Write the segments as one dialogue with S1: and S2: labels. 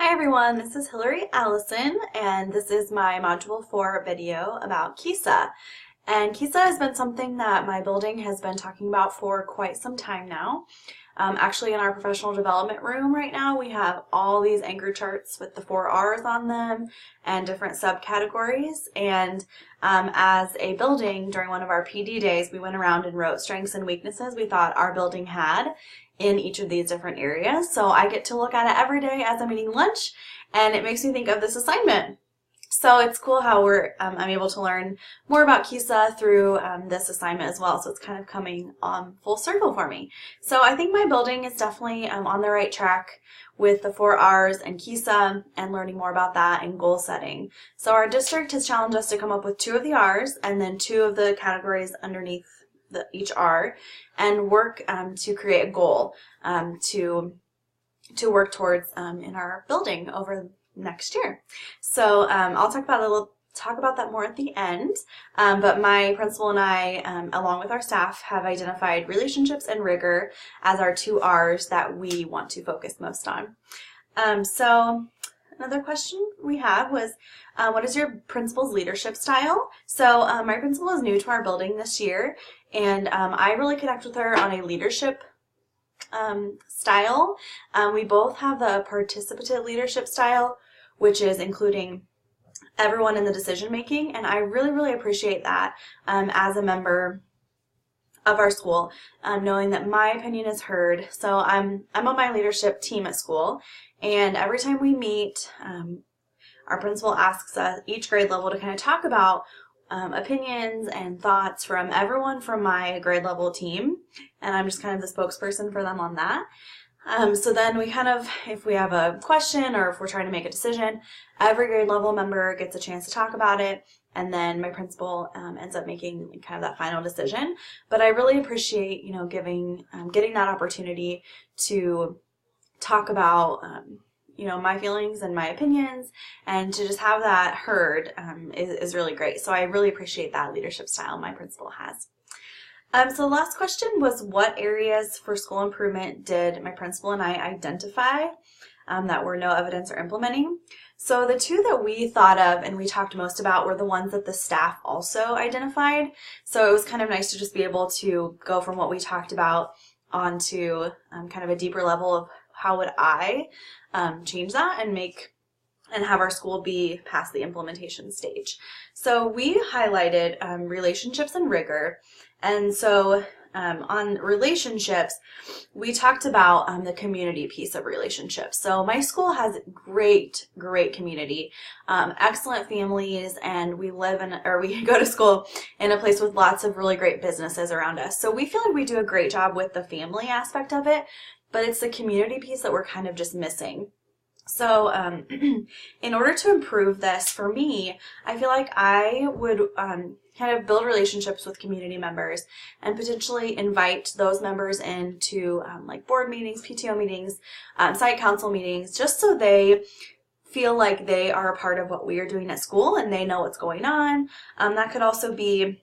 S1: Hi everyone, this is Hillary Allison, and this is my Module 4 video about KISA. And KISA has been something that my building has been talking about for quite some time now. Actually, in our professional development room right now, we have all these anchor charts with the 4 R's on them and different subcategories. And as a building, during one of our PD days, we went around and wrote strengths and weaknesses we thought our building had in each of these different areas. So I get to look at it every day as I'm eating lunch, and it makes me think of this assignment. So it's cool how I'm able to learn more about KISA through this assignment as well. So it's kind of coming full circle for me. So I think my building is definitely on the right track with the 4 R's and KISA and learning more about that and goal setting. So our district has challenged us to come up with 2 of the R's and then 2 of the categories underneath each R and work to create a goal to work towards in our building over next year. So I'll talk about that more at the end, but my principal and I, along with our staff, have identified relationships and rigor as our 2 R's that we want to focus most on. So another question we had was, what is your principal's leadership style? So my principal is new to our building this year, and I really connect with her on a leadership style. We both have the participative leadership style, which is including everyone in the decision making, and I really appreciate that as a member of our school, knowing that my opinion is heard. So I'm on my leadership team at school, and every time we meet, our principal asks us each grade level to kind of talk about opinions and thoughts from everyone from my grade level team, and I'm just kind of the spokesperson for them on that. So then we kind of, if we have a question or if we're trying to make a decision, every grade level member gets a chance to talk about it, and then my principal ends up making kind of that final decision. But I really appreciate, getting that opportunity to talk about my feelings and my opinions, and to just have that heard is really great. So I really appreciate that leadership style my principal has. So the last question was, what areas for school improvement did my principal and I identify that were no evidence or implementing? So the 2 that we thought of and we talked most about were the ones that the staff also identified. So it was kind of nice to just be able to go from what we talked about onto kind of a deeper level of how would I change that and have our school be past the implementation stage. So we highlighted relationships and rigor. And so on relationships, we talked about the community piece of relationships. So my school has great community, excellent families, and we go to school in a place with lots of really great businesses around us. So we feel like we do a great job with the family aspect of it, but it's the community piece that we're kind of just missing. So in order to improve this, for me, I feel like I would kind of build relationships with community members and potentially invite those members into like board meetings, PTO meetings, site council meetings, just so they feel like they are a part of what we are doing at school and they know what's going on. That could also be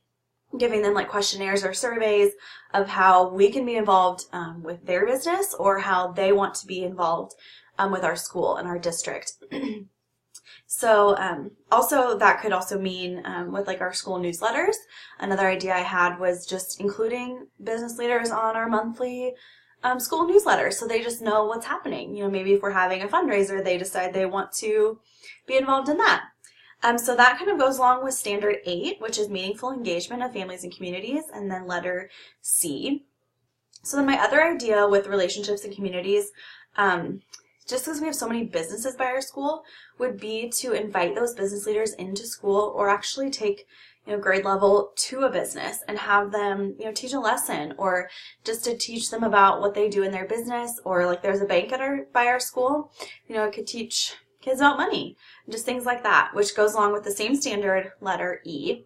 S1: giving them like questionnaires or surveys of how we can be involved with their business, or how they want to be involved with our school and our district. So also that could also mean with like our school newsletters. Another idea I had was just including business leaders on our monthly school newsletter, so they just know what's happening. Maybe if we're having a fundraiser, they decide they want to be involved in that. So that kind of goes along with standard 8, which is meaningful engagement of families and communities, and then letter C. So then my other idea with relationships and communities, just because we have so many businesses by our school, would be to invite those business leaders into school, or actually take grade level to a business and have them teach a lesson, or just to teach them about what they do in their business. Or like there's a bank by our school, it could teach kids about money, just things like that, which goes along with the same standard letter E.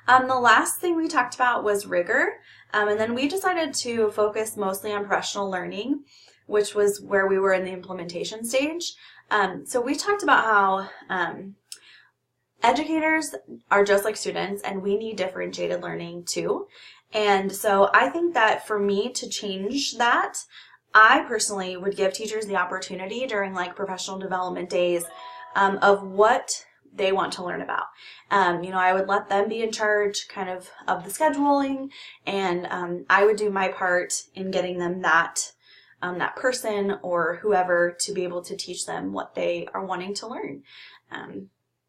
S1: The last thing we talked about was rigor, and then we decided to focus mostly on professional learning, which was where we were in the implementation stage. So we talked about how educators are just like students, and we need differentiated learning too. And so I think that for me to change that, I personally would give teachers the opportunity during like professional development days of what they want to learn about. I would let them be in charge kind of the scheduling, and I would do my part in getting them that person or whoever to be able to teach them what they are wanting to learn.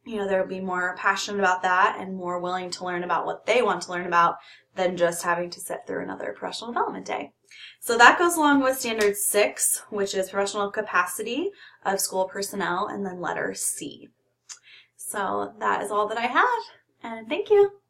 S1: They'll be more passionate about that and more willing to learn about what they want to learn about than just having to sit through another professional development day. So that goes along with standard 6, which is professional capacity of school personnel, and then letter C. So that is all that I have, and thank you.